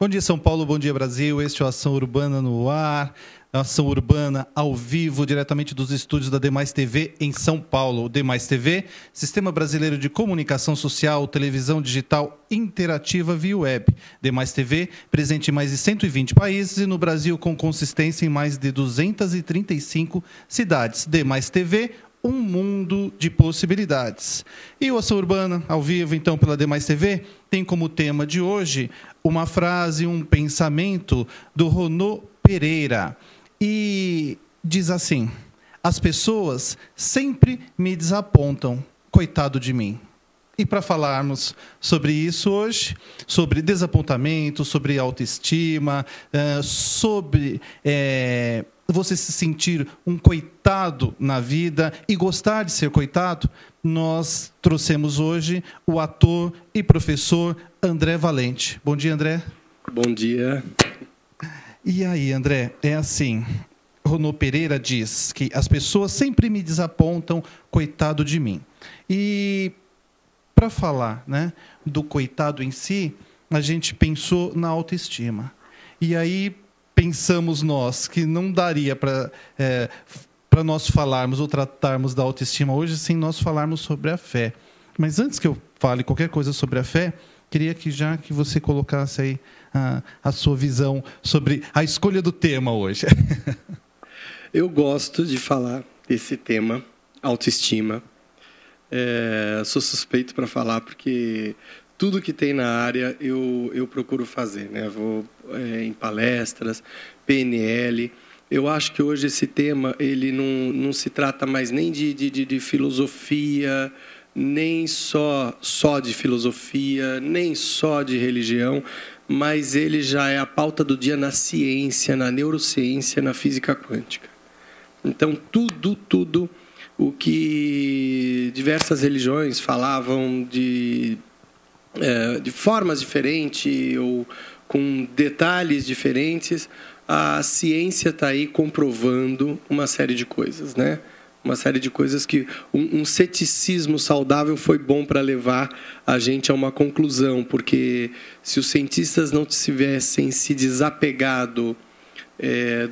Bom dia, São Paulo, bom dia, Brasil. Este é o Ação Urbana no ar. Ação Urbana ao vivo, diretamente dos estúdios da Demais TV em São Paulo. O Demais TV, Sistema Brasileiro de Comunicação Social, televisão digital interativa via web. Demais TV, presente em mais de 120 países e no Brasil com consistência em mais de 235 cidades. Demais TV, um mundo de possibilidades. E o Ação Urbana, ao vivo, então, pela Demais TV, tem como tema de hoje uma frase, um pensamento do Ronô Pereira. E diz assim: as pessoas sempre me desapontam, coitado de mim. E para falarmos sobre isso hoje, sobre desapontamento, sobre autoestima, sobre você se sentir um coitado na vida e gostar de ser coitado, nós trouxemos hoje o ator e professor André Valente. Bom dia, André. Bom dia. E aí, André, é assim, Ronô Pereira diz que as pessoas sempre me desapontam, coitado de mim. E para falar, né, do coitado em si, a gente pensou na autoestima. E aí pensamos nós que não daria para nós falarmos ou tratarmos da autoestima hoje sem nós falarmos sobre a fé. Mas antes que eu fale qualquer coisa sobre a fé, queria que você colocasse aí a sua visão sobre a escolha do tema hoje. Eu gosto de falar desse tema, autoestima. Sou suspeito para falar porque tudo que tem na área eu procuro fazer, né? Vou em palestras, PNL. Eu acho que hoje esse tema ele não se trata mais nem de filosofia, nem só de filosofia, nem só de religião, mas ele já é a pauta do dia na ciência, na neurociência, na física quântica. Então, tudo o que diversas religiões falavam de formas diferentes ou com detalhes diferentes, a ciência está aí comprovando uma série de coisas, né? Uma série de coisas que um ceticismo saudável foi bom para levar a gente a uma conclusão, porque se os cientistas não tivessem se desapegado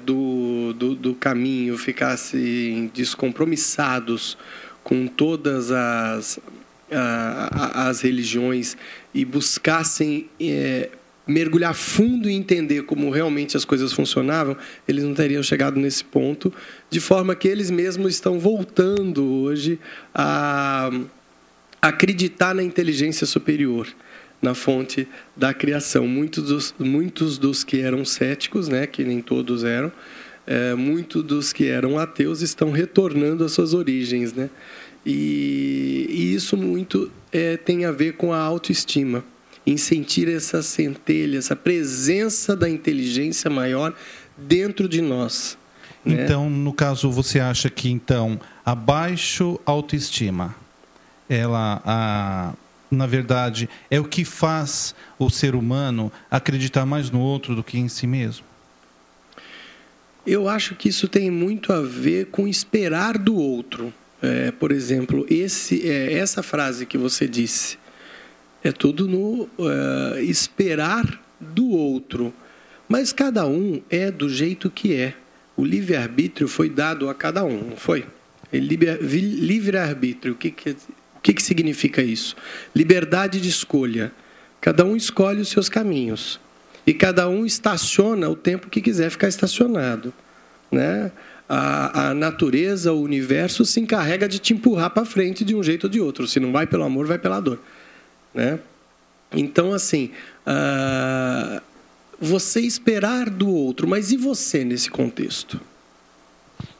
do caminho, ficassem descompromissados com todas as religiões e buscassem mergulhar fundo e entender como realmente as coisas funcionavam, eles não teriam chegado nesse ponto, de forma que eles mesmos estão voltando hoje a acreditar na inteligência superior, na fonte da criação. Muitos dos que eram céticos, né, que nem todos eram, muitos dos que eram ateus estão retornando às suas origens, né? E isso muito tem a ver com a autoestima, em sentir essa centelha, essa presença da inteligência maior dentro de nós. Né? Então, no caso, você acha que então a baixa autoestima, ela, na verdade, é o que faz o ser humano acreditar mais no outro do que em si mesmo? Eu acho que isso tem muito a ver com esperar do outro. Por exemplo, essa frase que você disse, é tudo no esperar do outro. Mas cada um é do jeito que é. O livre-arbítrio foi dado a cada um, não foi? Livre-arbítrio, o que significa isso? Liberdade de escolha. Cada um escolhe os seus caminhos. E cada um estaciona o tempo que quiser ficar estacionado. Né? A natureza, o universo se encarrega de te empurrar para frente de um jeito ou de outro. Se não vai pelo amor, vai pela dor. Né? Então, assim, você esperar do outro, mas e você nesse contexto?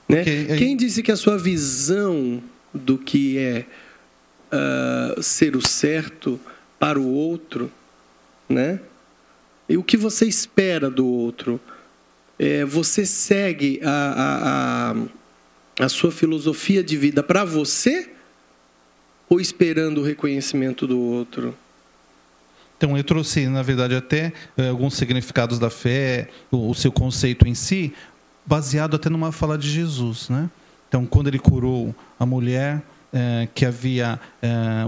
Né? Quem disse que a sua visão do que é ser o certo para o outro, né? E o que você espera do outro? Você segue a sua filosofia de vida para você ou esperando o reconhecimento do outro? Então, eu trouxe, na verdade, até alguns significados da fé, o seu conceito em si, baseado até numa fala de Jesus, né? Então, quando ele curou a mulher que havia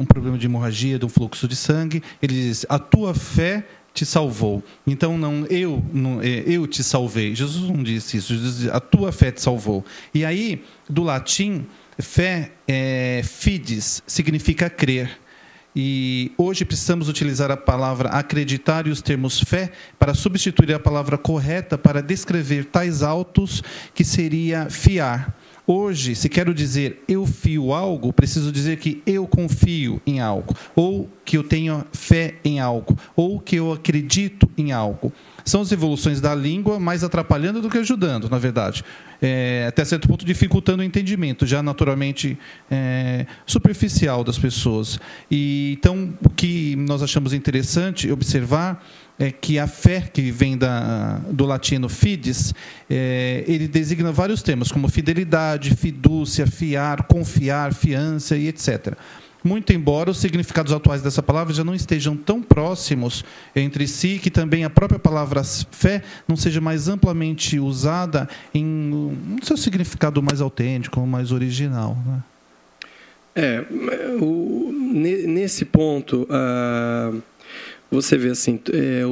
um problema de hemorragia, de um fluxo de sangue, ele diz: a tua fé te salvou. Então, eu te salvei. Jesus não disse isso. Jesus disse, a tua fé te salvou. E aí, do latim, fé, fides, significa crer. E hoje precisamos utilizar a palavra acreditar e os termos fé para substituir a palavra correta para descrever tais autos que seria fiar. Hoje, se quero dizer eu fio algo, preciso dizer que eu confio em algo, ou que eu tenho fé em algo, ou que eu acredito em algo. São as evoluções da língua mais atrapalhando do que ajudando, na verdade. Até certo ponto dificultando o entendimento, já naturalmente superficial das pessoas. E, então, o que nós achamos interessante observar é que a fé, que vem do latino fides, ele designa vários termos, como fidelidade, fidúcia, fiar, confiar, fiança e etc. Muito embora os significados atuais dessa palavra já não estejam tão próximos entre si, que também a própria palavra fé não seja mais amplamente usada em seu significado mais autêntico, mais original, né? Nesse ponto, você vê assim,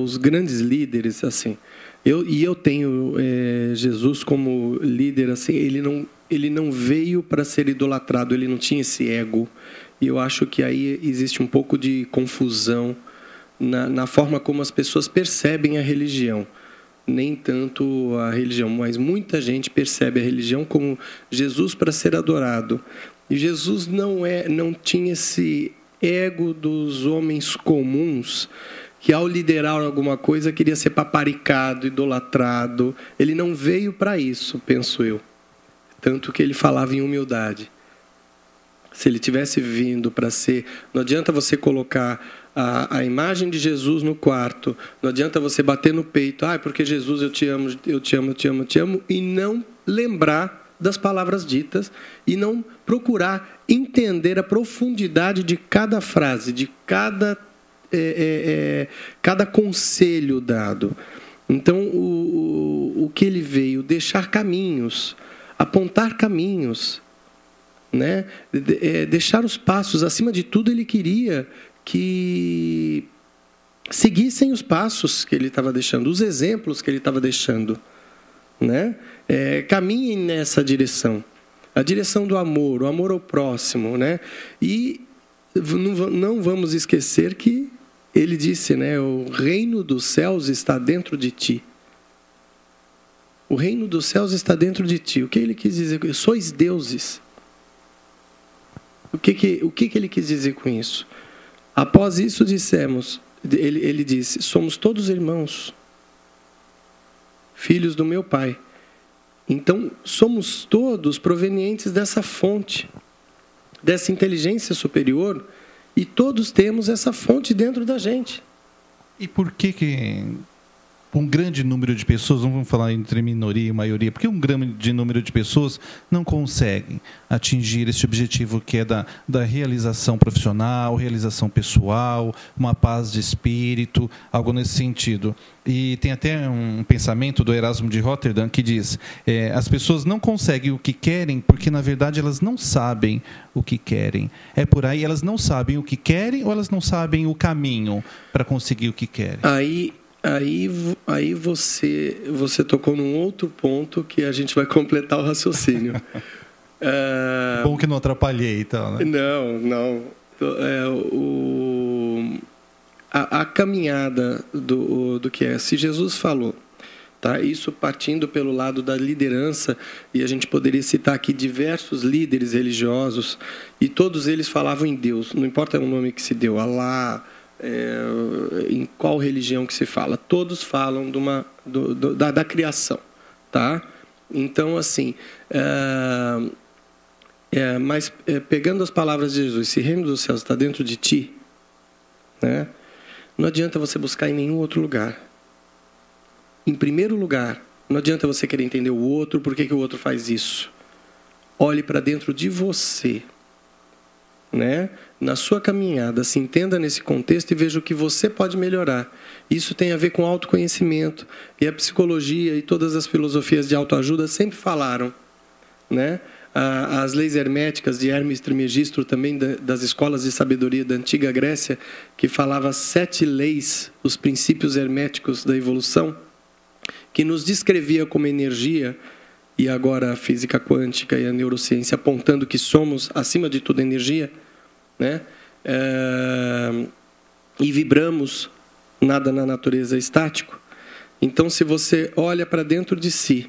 os grandes líderes, assim, eu tenho Jesus como líder, assim, ele não veio para ser idolatrado, ele não tinha esse ego. E eu acho que aí existe um pouco de confusão na forma como as pessoas percebem a religião. Nem tanto a religião, mas muita gente percebe a religião como Jesus para ser adorado. E Jesus não tinha esse ego dos homens comuns que, ao liderar alguma coisa, queria ser paparicado, idolatrado. Ele não veio para isso, penso eu. Tanto que ele falava em humildade. Se ele tivesse vindo para ser... Não adianta você colocar a imagem de Jesus no quarto, não adianta você bater no peito, porque Jesus, eu te amo, eu te amo, eu te amo, eu te amo, e não lembrar das palavras ditas e não procurar entender a profundidade de cada frase, de cada conselho dado. Então, o que ele veio? Deixar caminhos, apontar caminhos, né? Deixar os passos. Acima de tudo, ele queria que seguissem os passos que ele estava deixando, os exemplos que ele estava deixando, né? Caminhem nessa direção, a direção do amor, o amor ao próximo, né? E não vamos esquecer que ele disse, né? O reino dos céus está dentro de ti. O reino dos céus está dentro de ti. O que ele quis dizer? Sois deuses. O que ele quis dizer com isso? Após isso dissemos, ele disse, somos todos irmãos, filhos do meu Pai. Então, somos todos provenientes dessa fonte, dessa inteligência superior, e todos temos essa fonte dentro da gente. E por que um grande número de pessoas, não vamos falar entre minoria e maioria, porque um grande número de pessoas não conseguem atingir esse objetivo que é da realização profissional, realização pessoal, uma paz de espírito, algo nesse sentido. E tem até um pensamento do Erasmo de Roterdã que diz, as pessoas não conseguem o que querem porque, na verdade, elas não sabem o que querem. É por aí, elas não sabem o que querem ou elas não sabem o caminho para conseguir o que querem. Aí você tocou num outro ponto que a gente vai completar o raciocínio. Bom que não atrapalhei, então, né? Não. A caminhada do que é. Se Jesus falou, tá? Isso partindo pelo lado da liderança, e a gente poderia citar aqui diversos líderes religiosos, e todos eles falavam em Deus, não importa o nome que se deu, Alá, em qual religião que se fala, todos falam da criação, tá? Então, assim, mas pegando as palavras de Jesus, se o reino dos céus está dentro de ti, né? Não adianta você buscar em nenhum outro lugar. Em primeiro lugar, não adianta você querer entender o outro, por que o outro faz isso. Olhe para dentro de você, né? Na sua caminhada, se entenda nesse contexto e veja o que você pode melhorar. Isso tem a ver com autoconhecimento. E a psicologia e todas as filosofias de autoajuda sempre falaram, né? as leis herméticas de Hermes Trismegisto, também das escolas de sabedoria da antiga Grécia, que falava 7 leis, os princípios herméticos da evolução, que nos descrevia como energia, e agora a física quântica e a neurociência apontando que somos, acima de tudo, energia, né? E vibramos, nada na natureza é estático. Então, se você olha para dentro de si,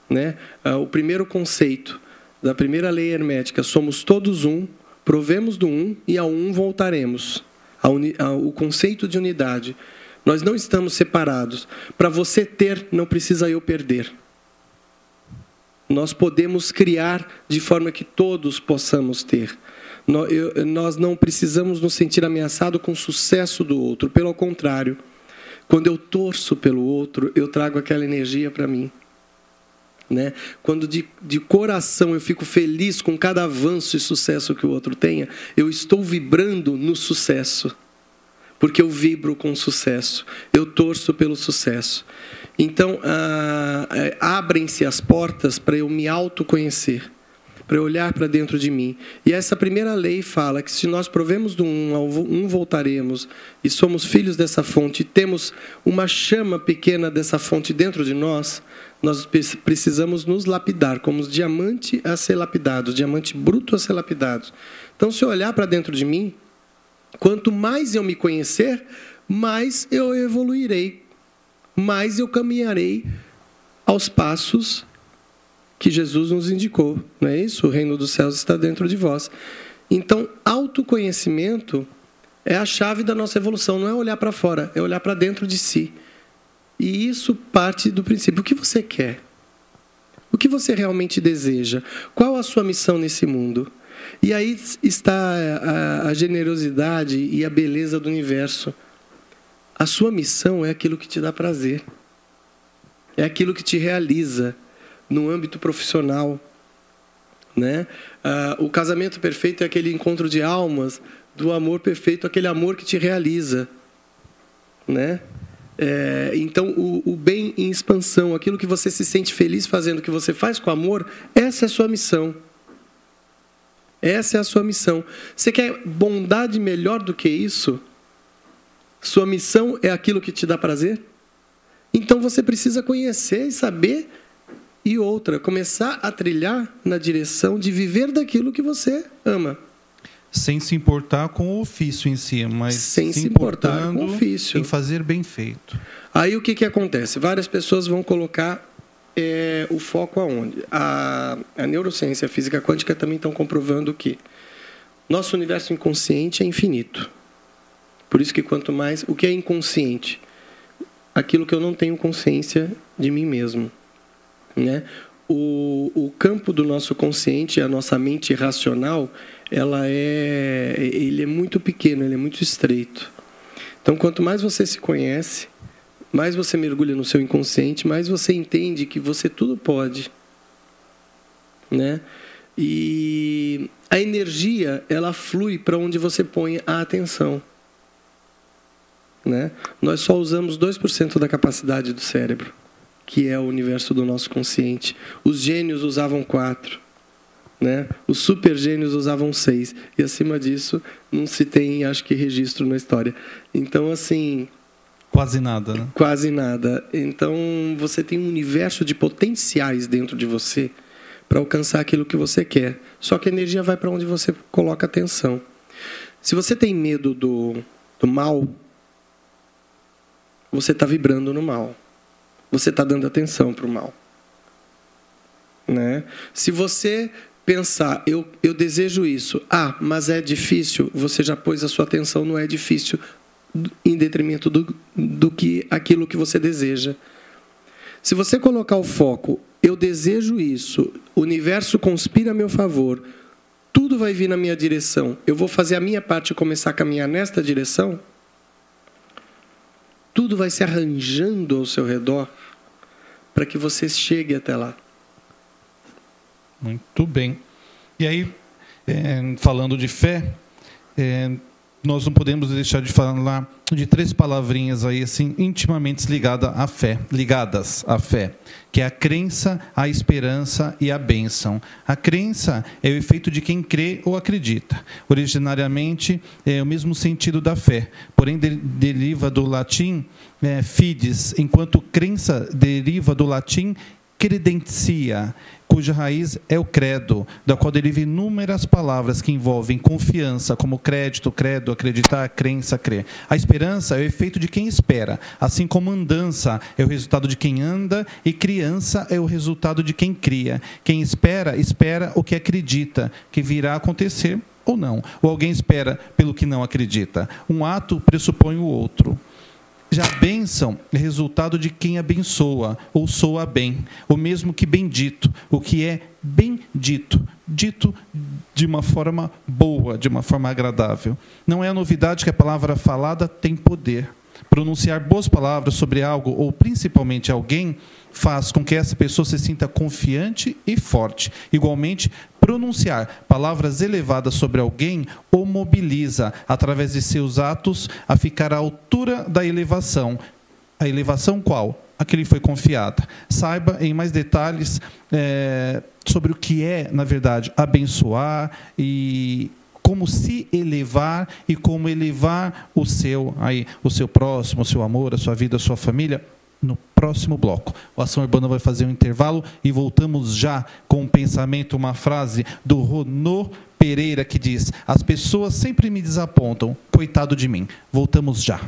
né, o primeiro conceito da primeira lei hermética, somos todos um, provemos do um e ao um voltaremos. O conceito de unidade. Nós não estamos separados. Para você ter, não precisa eu perder. Nós podemos criar de forma que todos possamos ter. Nós não precisamos nos sentir ameaçados com o sucesso do outro. Pelo contrário, quando eu torço pelo outro, eu trago aquela energia para mim. Né? Quando de coração eu fico feliz com cada avanço e sucesso que o outro tenha, eu estou vibrando no sucesso. Porque eu vibro com o sucesso, eu torço pelo sucesso. Então, abrem-se as portas para eu me autoconhecer, para eu olhar para dentro de mim. E essa primeira lei fala que se nós provemos do um, ao um voltaremos, e somos filhos dessa fonte, e temos uma chama pequena dessa fonte dentro de nós, nós precisamos nos lapidar, como os diamante a ser lapidados, diamante bruto a ser lapidados. Então, se eu olhar para dentro de mim, quanto mais eu me conhecer, mais eu evoluirei, mais eu caminharei aos passos que Jesus nos indicou. Não é isso? O reino dos céus está dentro de vós. Então, autoconhecimento é a chave da nossa evolução. Não é olhar para fora, é olhar para dentro de si. E isso parte do princípio. O que você quer? O que você realmente deseja? Qual a sua missão nesse mundo? E aí está a generosidade e a beleza do universo. A sua missão é aquilo que te dá prazer. É aquilo que te realiza no âmbito profissional. Né? O casamento perfeito é aquele encontro de almas, do amor perfeito, aquele amor que te realiza. Né? Então, o bem em expansão, aquilo que você se sente feliz fazendo, que você faz com amor, essa é a sua missão. Essa é a sua missão. Você quer bondade melhor do que isso? Sua missão é aquilo que te dá prazer? Então você precisa conhecer e saber. E outra, começar a trilhar na direção de viver daquilo que você ama. Sem se importar com o ofício em si, mas sem se importar com o ofício. Em fazer bem feito. Aí o que acontece? Várias pessoas vão colocar o foco aonde? A neurociência e a física quântica também estão comprovando que nosso universo inconsciente é infinito. Por isso que quanto mais... O que é inconsciente? Aquilo que eu não tenho consciência de mim mesmo. Né? O campo do nosso consciente, a nossa mente racional, ele é muito pequeno, ele é muito estreito. Então, quanto mais você se conhece, mais você mergulha no seu inconsciente, mais você entende que você tudo pode. Né? E a energia, ela flui para onde você põe a atenção. Né? Nós só usamos 2% da capacidade do cérebro, que é o universo do nosso consciente. Os gênios usavam 4%. Né? Os super gênios usavam 6%. E acima disso, não se tem, acho que, registro na história. Então, assim... Quase nada, né? Quase nada. Então, você tem um universo de potenciais dentro de você para alcançar aquilo que você quer. Só que a energia vai para onde você coloca atenção. Se você tem medo do mal, você está vibrando no mal. Você está dando atenção para o mal. Né? Se você pensar, eu desejo isso, mas é difícil, você já pôs a sua atenção no é difícil, em detrimento do que aquilo que você deseja. Se você colocar o foco, eu desejo isso, o universo conspira a meu favor, tudo vai vir na minha direção, eu vou fazer a minha parte e começar a caminhar nesta direção, tudo vai se arranjando ao seu redor para que você chegue até lá. Muito bem. E aí, falando de fé, nós não podemos deixar de falar de 3 palavrinhas aí, assim, intimamente ligadas à fé, que é a crença, a esperança e a bênção. A crença é o efeito de quem crê ou acredita. Originariamente, é o mesmo sentido da fé, porém deriva do latim fides, enquanto crença deriva do latim credentia, cuja raiz é o credo, da qual deriva inúmeras palavras que envolvem confiança, como crédito, credo, acreditar, crença, crer. A esperança é o efeito de quem espera, assim como andança é o resultado de quem anda e criança é o resultado de quem cria. Quem espera, espera o que acredita, que virá a acontecer ou não. Ou alguém espera pelo que não acredita. Um ato pressupõe o outro. Já a bênção é resultado de quem abençoa, ou soa bem, o mesmo que bendito, o que é bendito, dito de uma forma boa, de uma forma agradável. Não é a novidade que a palavra falada tem poder. Pronunciar boas palavras sobre algo, ou principalmente alguém, faz com que essa pessoa se sinta confiante e forte. Igualmente, pronunciar palavras elevadas sobre alguém o mobiliza, através de seus atos, a ficar à altura da elevação. A elevação qual? A que lhe foi confiada. Saiba em mais detalhes sobre o que é, na verdade, abençoar e como se elevar e como elevar o seu próximo, o seu amor, a sua vida, a sua família, no próximo bloco. O Ação Urbana vai fazer um intervalo e voltamos já com um pensamento, uma frase do Ronô Pereira que diz: as pessoas sempre me desapontam, coitado de mim. Voltamos já.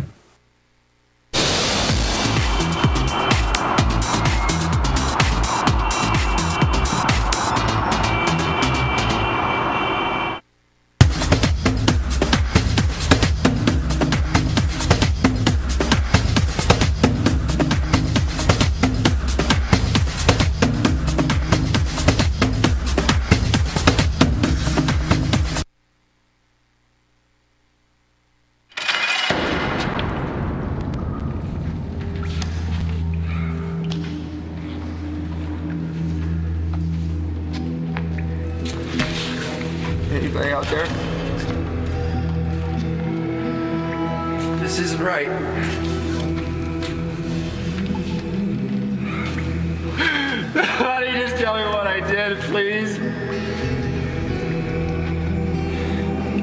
Anybody out there? This isn't right. Honey, just tell me what I did, please.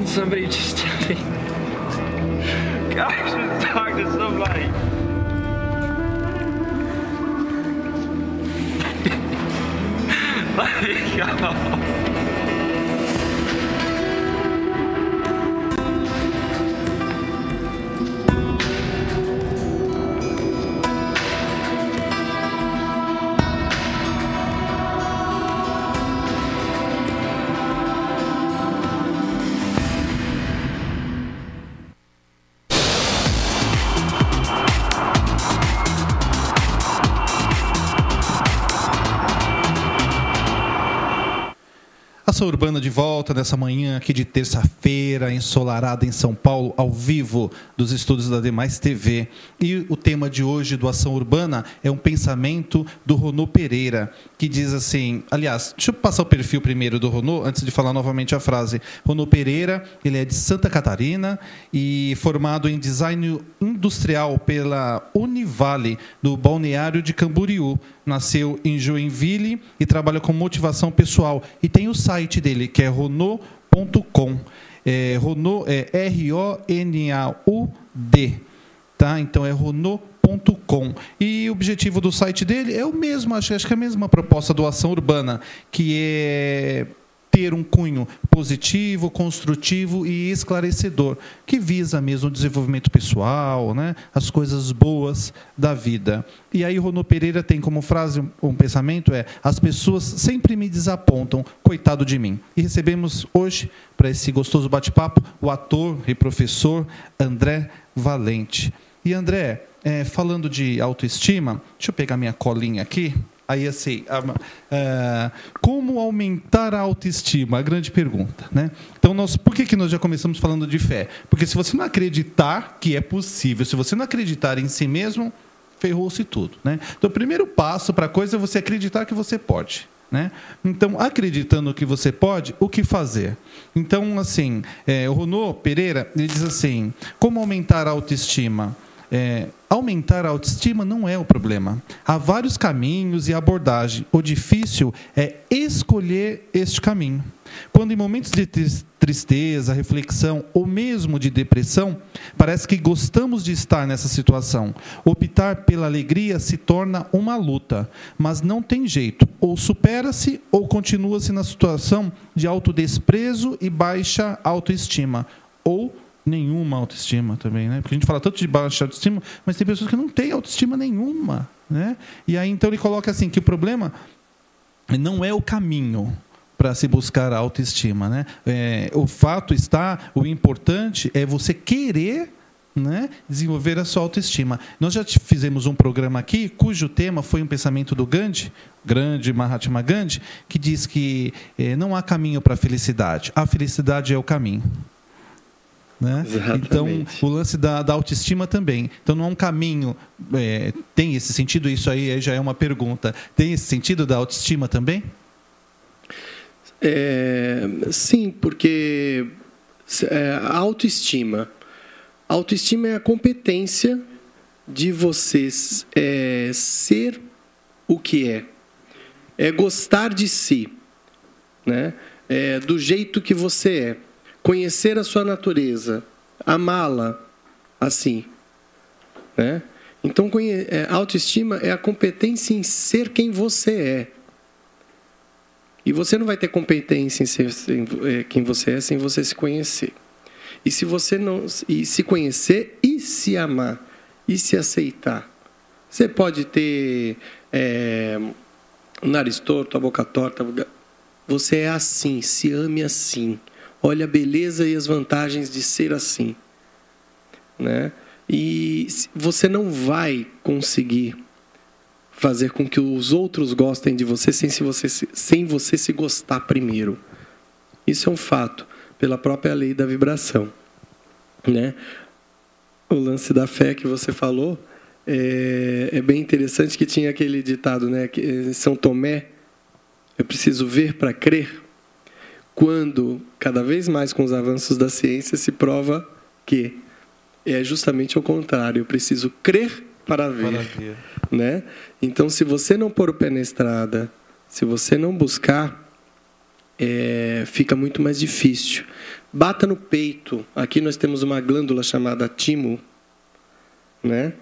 Somebody just tell me. God, I should talk to somebody. Let me go. Ação Urbana de volta nessa manhã aqui de terça-feira, ensolarada em São Paulo, ao vivo dos estúdios da Demais TV. E o tema de hoje do Ação Urbana é um pensamento do Ronô Pereira, que diz assim, aliás, deixa eu passar o perfil primeiro do Ronô, antes de falar novamente a frase. Ronô Pereira, ele é de Santa Catarina e formado em Design Industrial pela Univale, do Balneário de Camboriú. Nasceu em Joinville e trabalha com motivação pessoal. E tem o site dele, que é ronau.com. Ronau é R-O-N-A-U-D. Tá? Então, é ronau.com. E o objetivo do site dele é o mesmo, acho que é a mesma proposta do Ação Urbana, que é ter um cunho positivo, construtivo e esclarecedor, que visa mesmo o desenvolvimento pessoal, né? As coisas boas da vida. E aí Ronô Pereira tem como frase, um pensamento as pessoas sempre me desapontam, coitado de mim. E recebemos hoje, para esse gostoso bate-papo, o ator e professor André Valente. E André, falando de autoestima, deixa eu pegar minha colinha aqui. Aí, assim, como aumentar a autoestima? A grande pergunta, né? Então, por que nós já começamos falando de fé? Porque se você não acreditar que é possível, se você não acreditar em si mesmo, ferrou-se tudo, né? Então, o primeiro passo para a coisa é você acreditar que você pode, né? Então, acreditando que você pode, o que fazer? Então, assim, o Ronô Pereira, ele diz assim, como aumentar a autoestima? Aumentar a autoestima não é o problema. Há vários caminhos e abordagem. O difícil é escolher este caminho. Quando em momentos de tristeza, reflexão ou mesmo de depressão, parece que gostamos de estar nessa situação. Optar pela alegria se torna uma luta, mas não tem jeito. Ou supera-se ou continua-se na situação de autodesprezo e baixa autoestima. Ou nenhuma autoestima também, né? Porque a gente fala tanto de baixa autoestima, mas tem pessoas que não têm autoestima nenhuma, né? E aí, então, ele coloca assim, que o problema não é o caminho para se buscar a autoestima, né? O fato está, o importante é você querer, né, desenvolver a sua autoestima. Nós já fizemos um programa aqui, cujo tema foi um pensamento do Gandhi, grande Mahatma Gandhi, que diz que não há caminho para a felicidade. A felicidade é o caminho. Né? Então, o lance da autoestima também. Então, não é um caminho... tem esse sentido? Isso aí já é uma pergunta. Tem esse sentido da autoestima também? Sim, porque a autoestima é a competência de você ser o que é gostar de si, né? Do jeito que você é, conhecer a sua natureza, amá-la assim, né? Então, autoestima é a competência em ser quem você é. E você não vai ter competência em ser quem você é sem você se conhecer. E se você não se conhecer e se amar e se aceitar, você pode ter o nariz torto, a boca torta. Você é assim, se ame assim. Olha a beleza e as vantagens de ser assim, né? E você não vai conseguir fazer com que os outros gostem de você sem você se gostar primeiro. Isso é um fato, pela própria lei da vibração, né? O lance da fé que você falou é bem interessante, que tinha aquele ditado, né? Que São Tomé, eu preciso ver para crer, quando, cada vez mais com os avanços da ciência, se prova que é justamente o contrário, eu preciso crer para ver. Né? Então, se você não pôr o pé na estrada, se você não buscar, fica muito mais difícil. Bata no peito. Aqui nós temos uma glândula chamada timo, né?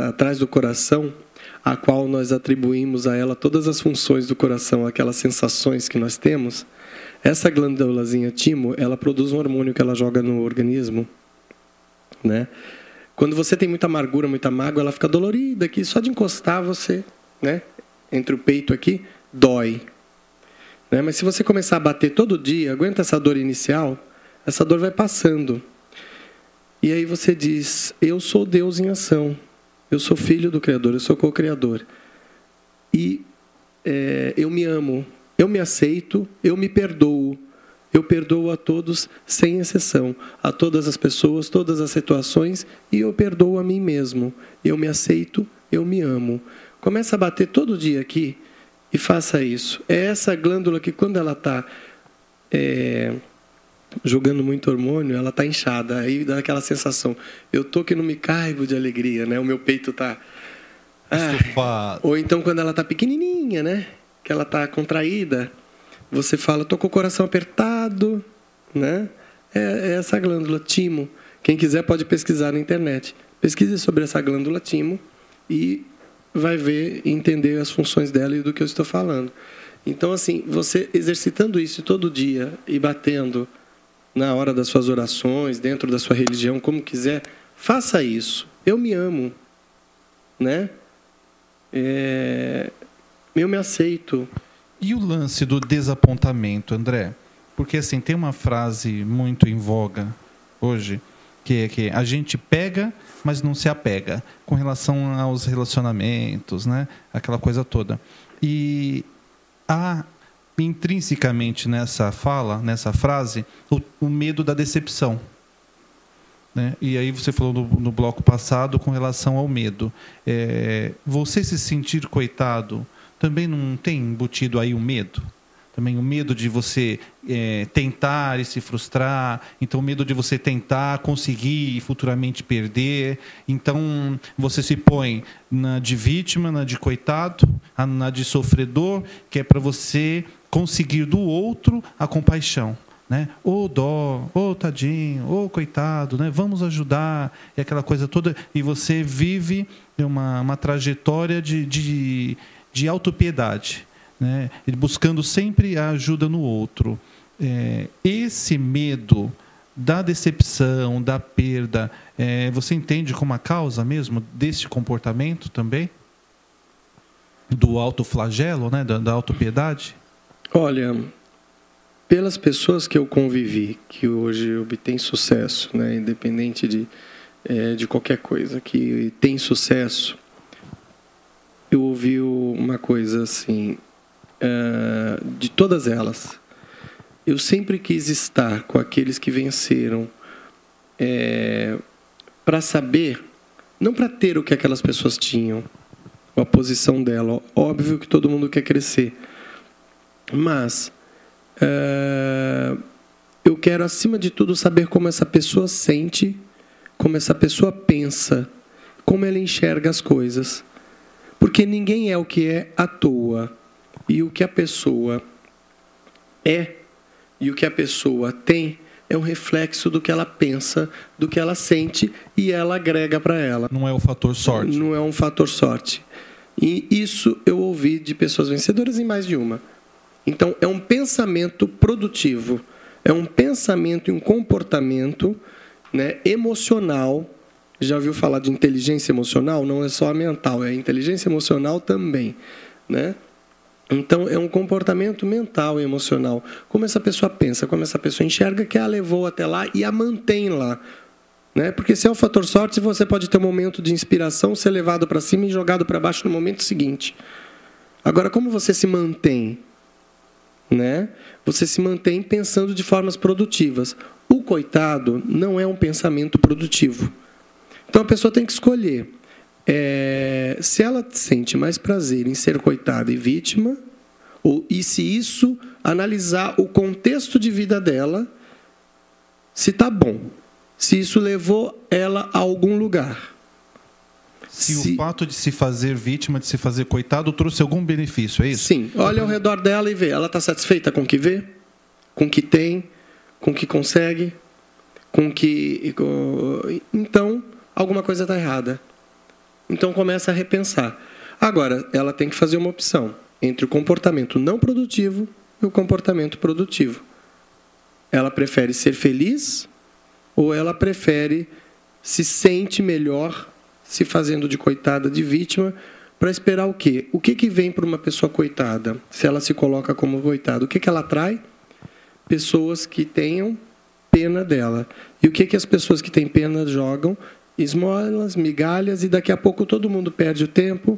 Atrás do coração, a qual nós atribuímos a ela todas as funções do coração, aquelas sensações que nós temos. Essa glândulazinha timo, ela produz um hormônio que ela joga no organismo, né? Quando você tem muita amargura, muita mágoa, ela fica dolorida aqui. Só de encostar você, né, entre o peito aqui, dói. Né? Mas se você começar a bater todo dia, aguenta essa dor inicial, essa dor vai passando. E aí você diz, eu sou Deus em ação. Eu sou filho do Criador, eu sou co-criador. E eu me amo, eu me aceito, eu me perdoo. Eu perdoo a todos, sem exceção, a todas as pessoas, todas as situações, e eu perdoo a mim mesmo. Eu me aceito, eu me amo. Começa a bater todo dia aqui e faça isso. É essa glândula que, quando ela está jogando muito hormônio, ela está inchada. Aí dá aquela sensação, eu estou que não me caibo de alegria, né? O meu peito está... Ou então quando ela está pequenininha, né? Que ela está contraída... Você fala, estou com o coração apertado, né? É essa glândula timo. Quem quiser pode pesquisar na internet. Pesquise sobre essa glândula timo e vai ver e entender as funções dela e do que eu estou falando. Então, assim, você exercitando isso todo dia e batendo na hora das suas orações, dentro da sua religião, como quiser, faça isso. Eu me amo, né? Eu me aceito. E o lance do desapontamento, André? Porque assim, tem uma frase muito em voga hoje, que é que a gente pega, mas não se apega, com relação aos relacionamentos, né? Aquela coisa toda. E há intrinsecamente nessa frase, o medo da decepção. Né? E aí você falou no bloco passado com relação ao medo. Você se sentir coitado também não tem embutido aí o medo? Também o medo de você tentar e se frustrar, então o medo de você tentar, conseguir e futuramente perder. Então você se põe na de vítima, na de coitado, na de sofredor, que é para você conseguir do outro a compaixão. Né? Ô dó, ô tadinho, ô coitado, né? Vamos ajudar, e aquela coisa toda. E você vive uma trajetória de autopiedade. Né? Buscando sempre a ajuda no outro. Esse medo da decepção, da perda, você entende como a causa mesmo desse comportamento também? Do autoflagelo, né? da autopiedade? Olha, pelas pessoas que eu convivi, que hoje obtêm sucesso, né? Independente de qualquer coisa, que tem sucesso, eu ouvi uma coisa assim... de todas elas, eu sempre quis estar com aqueles que venceram, para saber, não para ter o que aquelas pessoas tinham, a posição dela. Óbvio que todo mundo quer crescer, mas eu quero, acima de tudo, saber como essa pessoa sente, como essa pessoa pensa, como ela enxerga as coisas, porque ninguém é o que é à toa. E o que a pessoa é e o que a pessoa tem é um reflexo do que ela pensa, do que ela sente, e ela agrega para ela. Não é o fator sorte. Não é um fator sorte. E isso eu ouvi de pessoas vencedoras em mais de uma. Então, é um pensamento produtivo, é um pensamento e um comportamento, né, emocional. Já ouviu falar de inteligência emocional? Não é só a mental, é a inteligência emocional também, né? Então, é um comportamento mental e emocional. Como essa pessoa pensa, como essa pessoa enxerga, que a levou até lá e a mantém lá. Né? Porque se é o fator sorte, você pode ter um momento de inspiração, ser levado para cima e jogado para baixo no momento seguinte. Agora, como você se mantém? Né? Você se mantém pensando de formas produtivas. O coitado não é um pensamento produtivo. Então, a pessoa tem que escolher. Se ela sente mais prazer em ser coitada e vítima, e se isso, analisar o contexto de vida dela, se está bom, se isso levou ela a algum lugar. Se o fato de se fazer vítima, de se fazer coitado, trouxe algum benefício, é isso? Sim, olha ao redor dela e vê, ela está satisfeita com o que vê, com o que tem, com o que consegue, com o que... Então, alguma coisa está errada. Então, começa a repensar. Agora, ela tem que fazer uma opção entre o comportamento não produtivo e o comportamento produtivo. Ela prefere ser feliz ou ela prefere se sente melhor se fazendo de coitada, de vítima, para esperar o quê? O que vem para uma pessoa coitada? Se ela se coloca como coitada, o que ela atrai? Pessoas que tenham pena dela. E o que as pessoas que têm pena jogam? Esmolas, migalhas, e daqui a pouco todo mundo perde o tempo,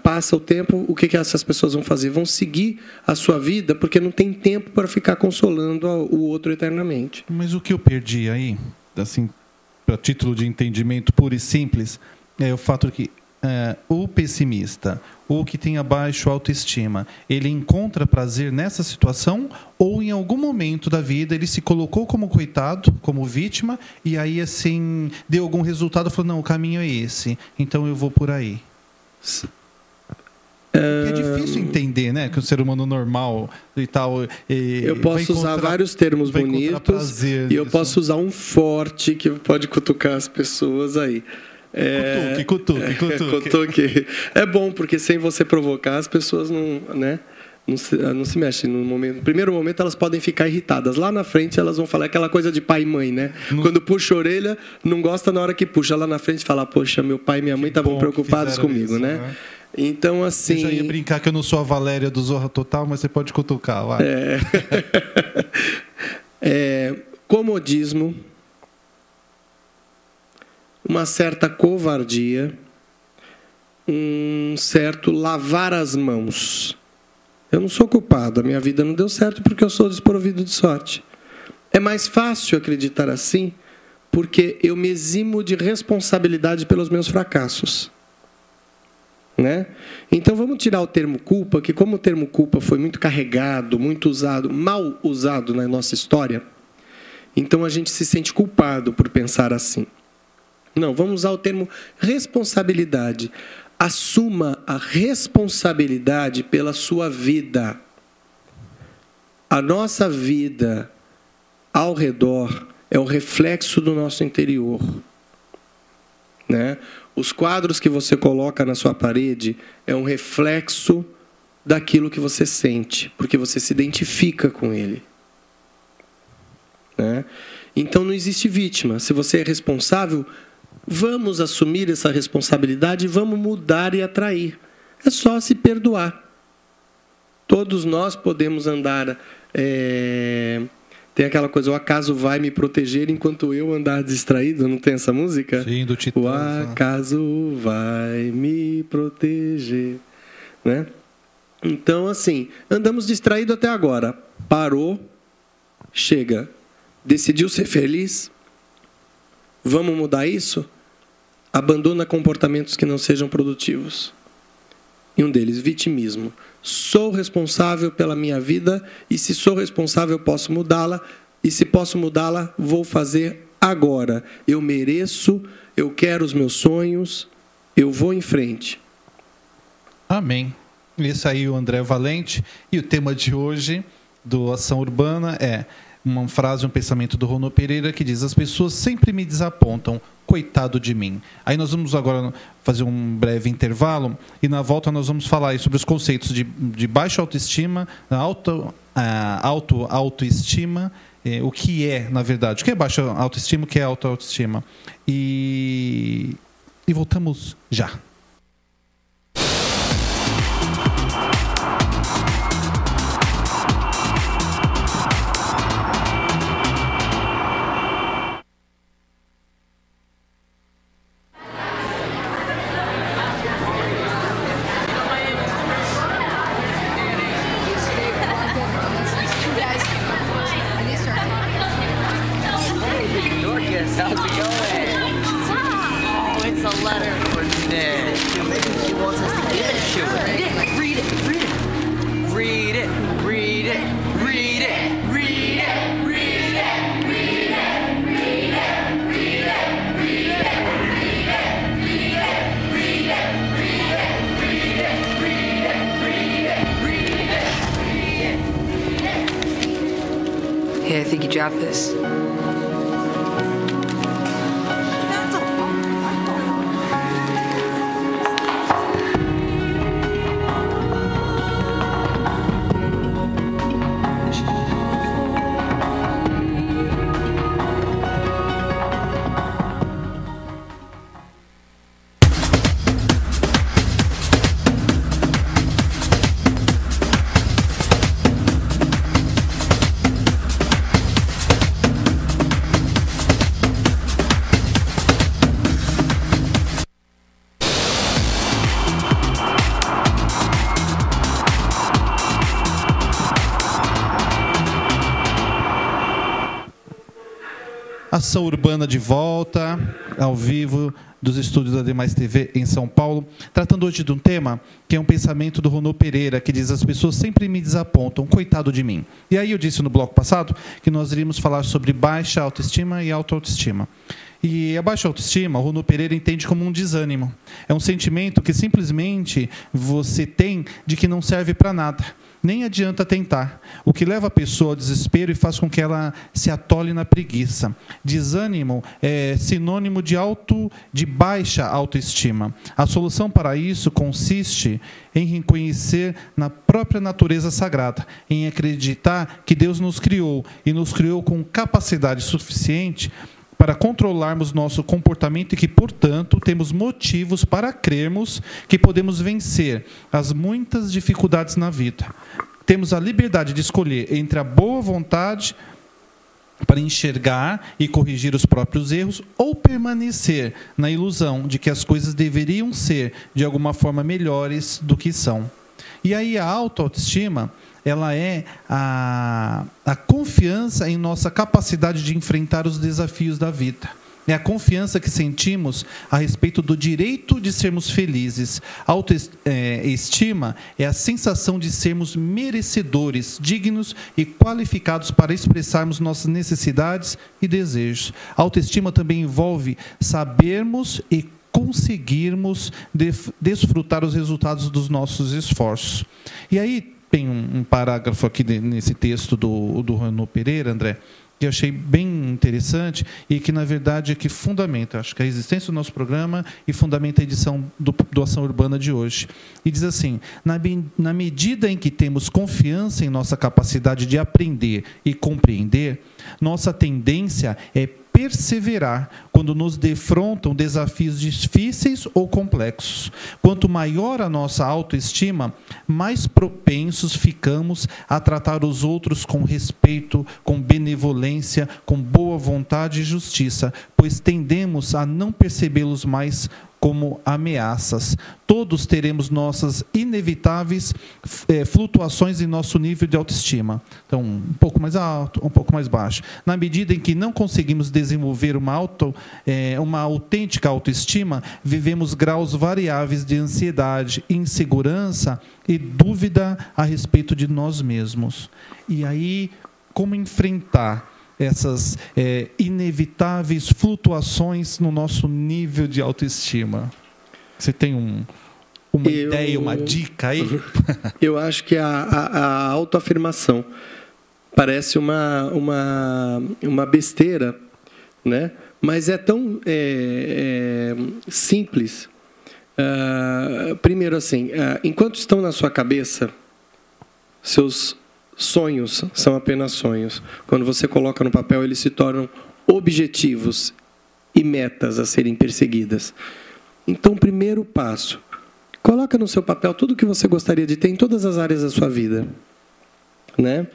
passa o tempo. O que essas pessoas vão fazer? Vão seguir a sua vida porque não tem tempo para ficar consolando o outro eternamente. Mas o que eu perdi aí, assim, para título de entendimento puro e simples, é o fato que o pessimista, ou que tem abaixo autoestima, ele encontra prazer nessa situação, ou em algum momento da vida ele se colocou como coitado, como vítima, e aí assim deu algum resultado, falou, não, o caminho é esse, então eu vou por aí. É difícil entender, né, que o ser humano normal e tal... eu posso usar vários termos bonitos, e eu posso usar um forte que pode cutucar as pessoas aí. Cutuque. É bom, porque sem você provocar, as pessoas não se mexem. No primeiro momento, elas podem ficar irritadas. Lá na frente, elas vão falar aquela coisa de pai e mãe, né? Quando puxa a orelha, não gosta na hora que puxa. Lá na frente, fala, poxa, meu pai e minha mãe estavam preocupados comigo, isso, né? Então, assim... Eu já ia brincar que eu não sou a Valéria do Zorra Total, mas você pode cutucar, vai. Comodismo, uma certa covardia, um certo lavar as mãos. Eu não sou culpado, a minha vida não deu certo porque eu sou desprovido de sorte. É mais fácil acreditar assim porque eu me eximo de responsabilidade pelos meus fracassos. né? Então vamos tirar o termo culpa, que como o termo culpa foi muito carregado, muito usado, mal usado na nossa história, então a gente se sente culpado por pensar assim. Não, vamos usar o termo responsabilidade. Assuma a responsabilidade pela sua vida. A nossa vida ao redor é o reflexo do nosso interior, né? Os quadros que você coloca na sua parede é um reflexo daquilo que você sente, porque você se identifica com ele, né? Então não existe vítima. Se você é responsável, vamos assumir essa responsabilidade e vamos mudar e atrair. É só se perdoar. Todos nós podemos andar... Tem aquela coisa, o acaso vai me proteger enquanto eu andar distraído, não tem essa música? Sim, do Titãs. O acaso vai me proteger, né? Então, assim, andamos distraídos até agora. Parou, chega. Decidiu ser feliz? Vamos mudar isso? Abandona comportamentos que não sejam produtivos. E um deles, vitimismo. Sou responsável pela minha vida e se sou responsável, posso mudá-la. E se posso mudá-la, vou fazer agora. Eu mereço, eu quero os meus sonhos, eu vou em frente. Amém. Esse aí o André Valente. E o tema de hoje do Ação Urbana é uma frase, um pensamento do Ronô Pereira que diz: as pessoas sempre me desapontam, coitado de mim. Aí nós vamos agora fazer um breve intervalo e na volta nós vamos falar aí sobre os conceitos de baixa autoestima, autoestima, o que é, na verdade, o que é baixa autoestima, o que é alta autoestima. E voltamos já. How's it going? Oh, it's a letter for Nick. Maybe she wants us to give it to her. Read it. Read it. Read it. Read it. Read it. Read it. Read it. Read it. Read it. Read it. Read it. Read it. Read it. Read it. Read it. Read it. Hey, I think you dropped this. Ação Urbana de volta, ao vivo, dos estúdios da Demais TV em São Paulo, tratando hoje de um tema que é um pensamento do Ronô Pereira, que diz: as pessoas sempre me desapontam, coitado de mim. E aí eu disse no bloco passado que nós iríamos falar sobre baixa autoestima e alta autoestima. E a baixa autoestima, o Ronô Pereira entende como um desânimo. É um sentimento que simplesmente você tem de que não serve para nada. Nem adianta tentar, o que leva a pessoa ao desespero e faz com que ela se atole na preguiça. Desânimo é sinônimo de baixa autoestima. A solução para isso consiste em reconhecer na própria natureza sagrada, em acreditar que Deus nos criou e nos criou com capacidade suficiente para controlarmos nosso comportamento e que, portanto, temos motivos para crermos que podemos vencer as muitas dificuldades na vida. Temos a liberdade de escolher entre a boa vontade para enxergar e corrigir os próprios erros ou permanecer na ilusão de que as coisas deveriam ser, de alguma forma, melhores do que são. E aí a autoestima, ela é a confiança em nossa capacidade de enfrentar os desafios da vida. É a confiança que sentimos a respeito do direito de sermos felizes. Autoestima é a sensação de sermos merecedores, dignos e qualificados para expressarmos nossas necessidades e desejos. Autoestima também envolve sabermos e conseguirmos desfrutar os resultados dos nossos esforços. E aí tem um parágrafo aqui nesse texto do Renaud Pereira, André, que eu achei bem interessante e que, na verdade, é que fundamenta, acho que a existência do nosso programa e fundamenta a edição do Ação Urbana de hoje. E diz assim: na medida em que temos confiança em nossa capacidade de aprender e compreender, nossa tendência é perseverar quando nos defrontam desafios difíceis ou complexos. Quanto maior a nossa autoestima, mais propensos ficamos a tratar os outros com respeito, com benevolência, com boa vontade e justiça, pois tendemos a não percebê-los mais como ameaças. Todos teremos nossas inevitáveis flutuações em nosso nível de autoestima. Então, um pouco mais alto, um pouco mais baixo. Na medida em que não conseguimos desenvolver uma autêntica autoestima, vivemos graus variáveis de ansiedade, insegurança e dúvida a respeito de nós mesmos. E aí, como enfrentar essas inevitáveis flutuações no nosso nível de autoestima? Você tem uma ideia, uma dica aí? Eu acho que a autoafirmação parece uma besteira, né? Mas é tão simples. Primeiro, assim, enquanto estão na sua cabeça, seus sonhos são apenas sonhos. Quando você coloca no papel, eles se tornam objetivos e metas a serem perseguidas. Então, primeiro passo, coloca no seu papel tudo o que você gostaria de ter em todas as áreas da sua vida, né?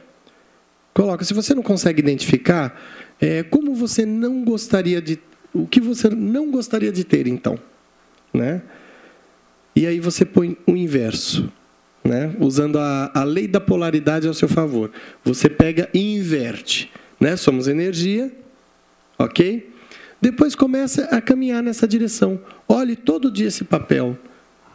Coloca. Se você não consegue identificar, como você não gostaria de, o que você não gostaria de ter, então, né? E aí você põe o inverso, né? Usando a lei da polaridade ao seu favor. Você pega e inverte, né? Somos energia, ok? Depois começa a caminhar nessa direção. Olhe todo dia esse papel.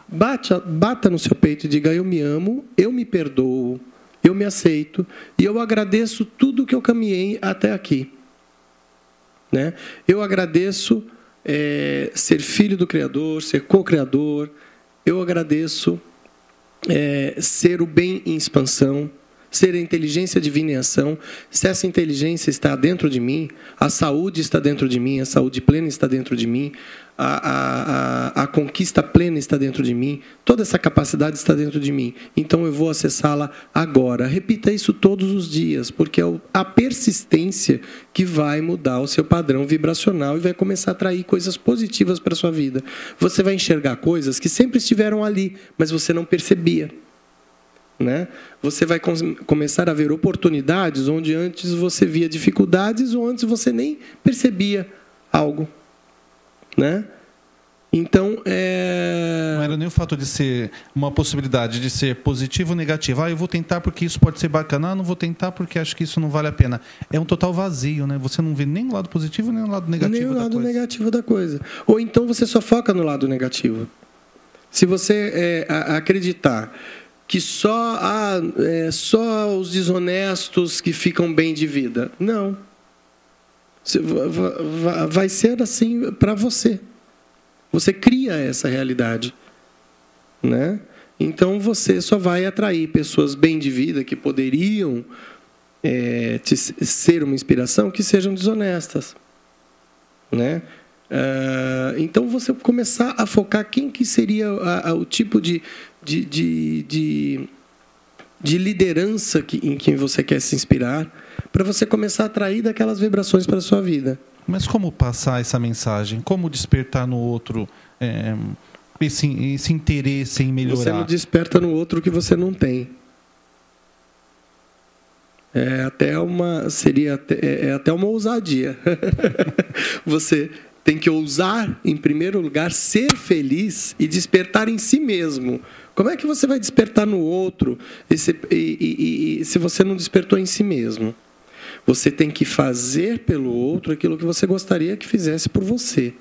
Bata no seu peito e diga: eu me amo, eu me perdoo, eu me aceito e eu agradeço tudo que eu caminhei até aqui, né? Eu agradeço ser filho do Criador, ser co-criador. Eu agradeço ser o bem em expansão, ser a inteligência divina em ação. Se essa inteligência está dentro de mim, a saúde está dentro de mim, a saúde plena está dentro de mim, a conquista plena está dentro de mim, toda essa capacidade está dentro de mim. Então eu vou acessá-la agora. Repita isso todos os dias, porque é a persistência que vai mudar o seu padrão vibracional e vai começar a atrair coisas positivas para a sua vida. Você vai enxergar coisas que sempre estiveram ali, mas você não percebia, né? Você vai começar a ver oportunidades onde antes você via dificuldades ou antes você nem percebia algo, né? Então, não era nem o fato de ser uma possibilidade de ser positivo ou negativo. Eu vou tentar porque isso pode ser bacana. Não vou tentar porque acho que isso não vale a pena. É um total vazio, né? Você não vê nem o lado positivo nem o lado negativo da coisa. Nem o lado negativo da coisa. Ou então você só foca no lado negativo. Se você acreditar que só os desonestos que ficam bem de vida. Não. Vai ser assim para você. Você cria essa realidade, né? Então você só vai atrair pessoas bem de vida que poderiam ser uma inspiração, que sejam desonestas, né? Então você começar a focar quem que seria o tipo de liderança em quem você quer se inspirar, para você começar a atrair daquelas vibrações para a sua vida. Mas como passar essa mensagem? Como despertar no outro esse interesse em melhorar? Você não desperta no outro o que você não tem. Seria até uma ousadia. Você tem que ousar, em primeiro lugar, ser feliz e despertar em si mesmo. Como é que você vai despertar no outro se você não despertou em si mesmo? Você tem que fazer pelo outro aquilo que você gostaria que fizesse por você.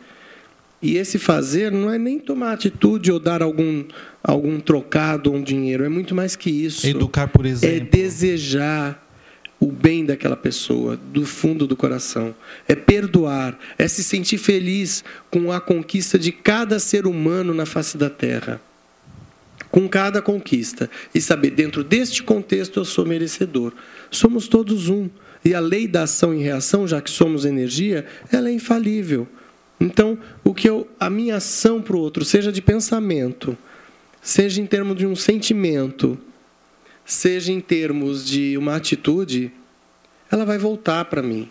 E esse fazer não é nem tomar atitude ou dar algum trocado ou um dinheiro. É muito mais que isso. Educar, por exemplo. É desejar o bem daquela pessoa, do fundo do coração. É perdoar, é se sentir feliz com a conquista de cada ser humano na face da terra. Com cada conquista. E saber, dentro deste contexto, eu sou merecedor. Somos todos um. E a lei da ação e reação, já que somos energia, ela é infalível. Então, a minha ação para o outro, seja de pensamento, seja em termos de um sentimento, seja em termos de uma atitude, ela vai voltar para mim.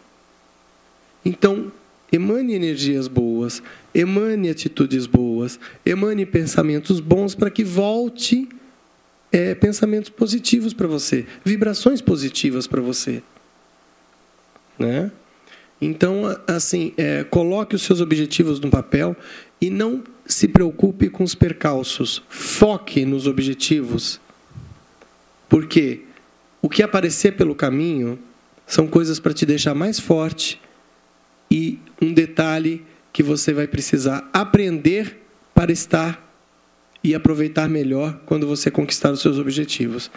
Então, emane energias boas, emane atitudes boas, emane pensamentos bons para que volte pensamentos positivos para você, vibrações positivas para você. Né? Então, assim, coloque os seus objetivos no papel e não se preocupe com os percalços. Foque nos objetivos. Porque o que aparecer pelo caminho são coisas para te deixar mais forte e um detalhe que você vai precisar aprender para estar e aproveitar melhor quando você conquistar os seus objetivos.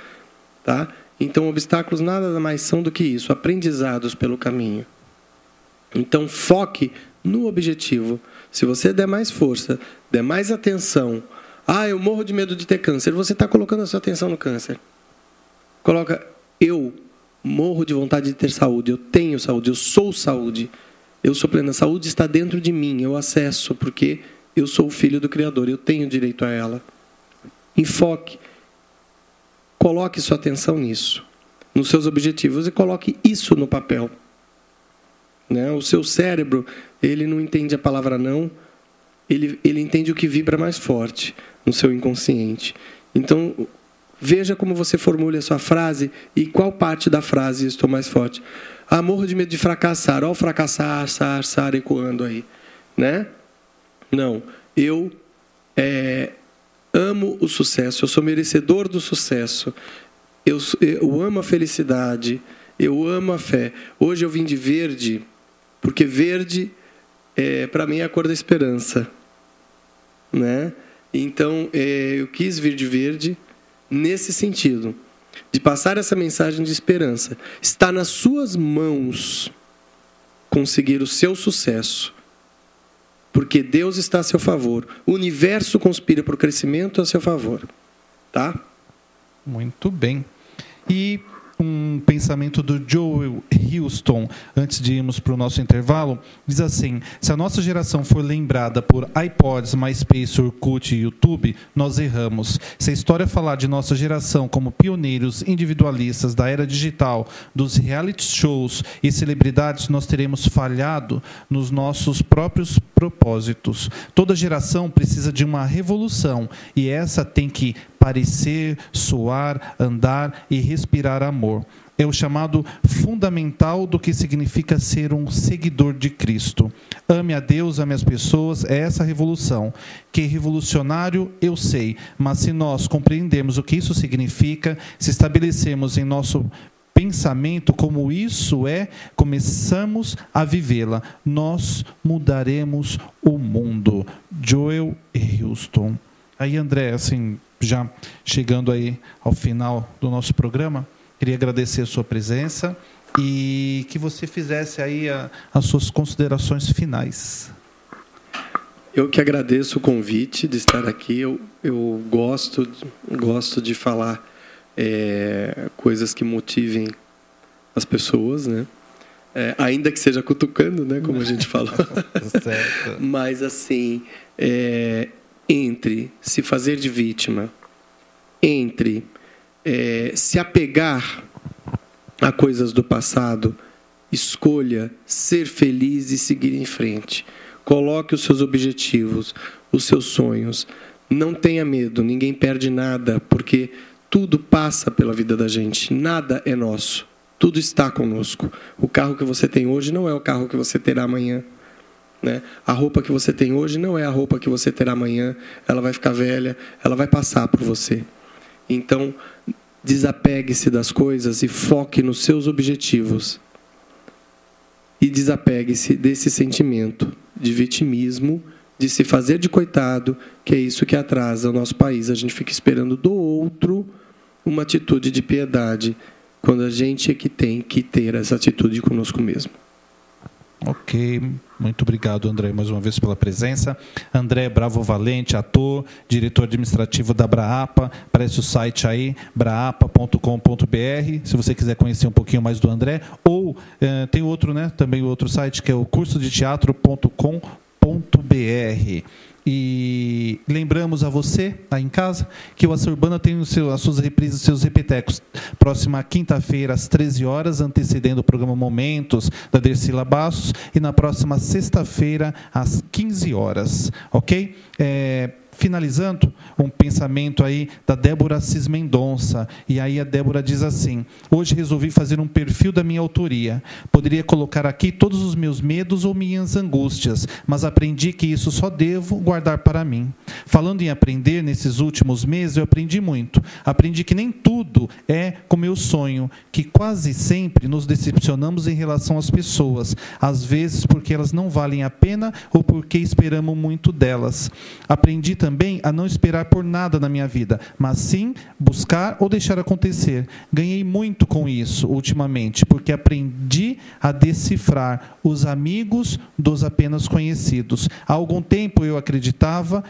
Tá? Então, obstáculos nada mais são do que isso, aprendizados pelo caminho. Então, foque no objetivo. Se você der mais força, der mais atenção, eu morro de medo de ter câncer, você está colocando a sua atenção no câncer. Coloca, eu morro de vontade de ter saúde, eu tenho saúde, eu sou saúde, eu sou plena. Saúde está dentro de mim, eu acesso, porque eu sou o filho do Criador, eu tenho direito a ela. Enfoque. Coloque sua atenção nisso, nos seus objetivos, e coloque isso no papel. Né? O seu cérebro, ele não entende a palavra não, ele entende o que vibra mais forte no seu inconsciente. Então, veja como você formula a sua frase e qual parte da frase estou mais forte. Morro de medo de fracassar. Olha o fracassar, ecoando aí. Né? Não, eu amo o sucesso, eu sou merecedor do sucesso, eu amo a felicidade, eu amo a fé. Hoje eu vim de verde, porque verde, para mim, é a cor da esperança. Né? Então, eu quis vir de verde nesse sentido, de passar essa mensagem de esperança. Está nas suas mãos conseguir o seu sucesso, porque Deus está a seu favor. O universo conspira para o crescimento a seu favor. Tá? Muito bem. E um pensamento do Joel Houston, antes de irmos para o nosso intervalo, diz assim: se a nossa geração for lembrada por iPods, MySpace, Orkut e YouTube, nós erramos. Se a história falar de nossa geração como pioneiros individualistas da era digital, dos reality shows e celebridades, nós teremos falhado nos nossos próprios propósitos. Toda geração precisa de uma revolução, e essa tem que parecer, soar, andar e respirar amor. É o chamado fundamental do que significa ser um seguidor de Cristo. Ame a Deus, ame as pessoas, é essa revolução. Que revolucionário, eu sei, mas se nós compreendermos o que isso significa, se estabelecermos em nosso pensamento como isso começamos a vivê-la, nós mudaremos o mundo. Joel Houston. Aí, André, assim, já chegando aí ao final do nosso programa, queria agradecer a sua presença e que você fizesse aí as suas considerações finais. Eu que agradeço o convite de estar aqui. Eu gosto de falar coisas que motivem as pessoas, né? Ainda que seja cutucando, né? Como a gente falou. Certo. Mas, assim, entre se fazer de vítima, entre se apegar a coisas do passado, escolha ser feliz e seguir em frente. Coloque os seus objetivos, os seus sonhos. Não tenha medo, ninguém perde nada, porque tudo passa pela vida da gente. Nada é nosso, tudo está conosco. O carro que você tem hoje não é o carro que você terá amanhã. Né? A roupa que você tem hoje não é a roupa que você terá amanhã. Ela vai ficar velha, ela vai passar por você. Então, desapegue-se das coisas e foque nos seus objetivos. e desapegue-se desse sentimento de vitimismo, de se fazer de coitado, que é isso que atrasa o nosso país. A gente fica esperando do outro uma atitude de piedade, quando a gente é que tem que ter essa atitude conosco mesmo. Ok, muito obrigado, André, mais uma vez pela presença. André Bravo Valente, ator, diretor administrativo da Brapa. Aparece o site aí, braapa.com.br, se você quiser conhecer um pouquinho mais do André. Ou tem outro, né? Também o outro site, que é o cursodeteatro.com.br. E lembramos a você, aí em casa, que o Ação Urbana tem as suas reprises, seus repetecos. Próxima quinta-feira, às 13 horas, antecedendo o programa Momentos, da Dercila Bastos, e na próxima sexta-feira, às 15 horas. Ok? Finalizando, um pensamento aí da Débora Assis Mendonça. E aí a Débora diz assim: hoje resolvi fazer um perfil da minha autoria. Poderia colocar aqui todos os meus medos ou minhas angústias, mas aprendi que isso só devo guardar para mim. Falando em aprender, nesses últimos meses eu aprendi muito. Aprendi que nem tudo é como eu sonho, que quase sempre nos decepcionamos em relação às pessoas, às vezes porque elas não valem a pena ou porque esperamos muito delas. Aprendi também a não esperar por nada na minha vida, mas sim buscar ou deixar acontecer. Ganhei muito com isso ultimamente, porque aprendi a decifrar os amigos dos apenas conhecidos. Há algum tempo eu acreditava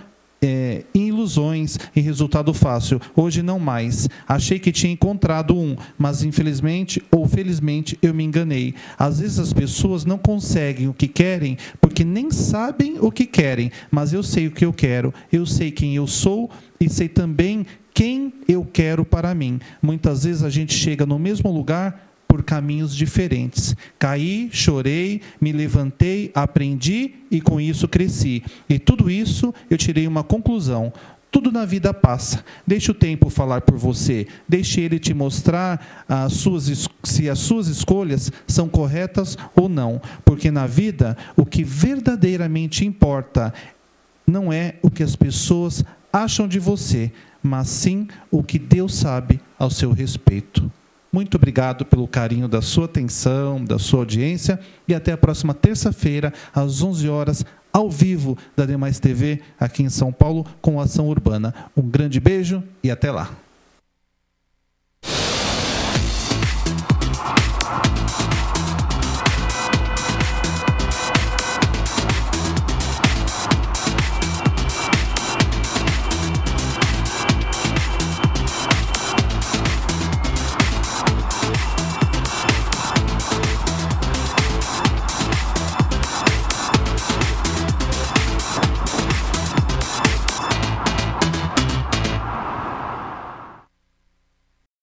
em ilusões, em resultado fácil. Hoje não mais. Achei que tinha encontrado um, mas infelizmente ou felizmente eu me enganei. Às vezes as pessoas não conseguem o que querem porque nem sabem o que querem, mas eu sei o que eu quero, eu sei quem eu sou e sei também quem eu quero para mim. Muitas vezes a gente chega no mesmo lugar por caminhos diferentes. Caí, chorei, me levantei, aprendi e com isso cresci. E tudo isso eu tirei uma conclusão. Tudo na vida passa. Deixe o tempo falar por você. Deixe ele te mostrar se as suas escolhas são corretas ou não. Porque na vida, o que verdadeiramente importa não é o que as pessoas acham de você, mas sim o que Deus sabe ao seu respeito. Muito obrigado pelo carinho da sua atenção, da sua audiência, e até a próxima terça-feira, às 11 horas, ao vivo da Demais TV, aqui em São Paulo, com Ação Urbana. Um grande beijo e até lá.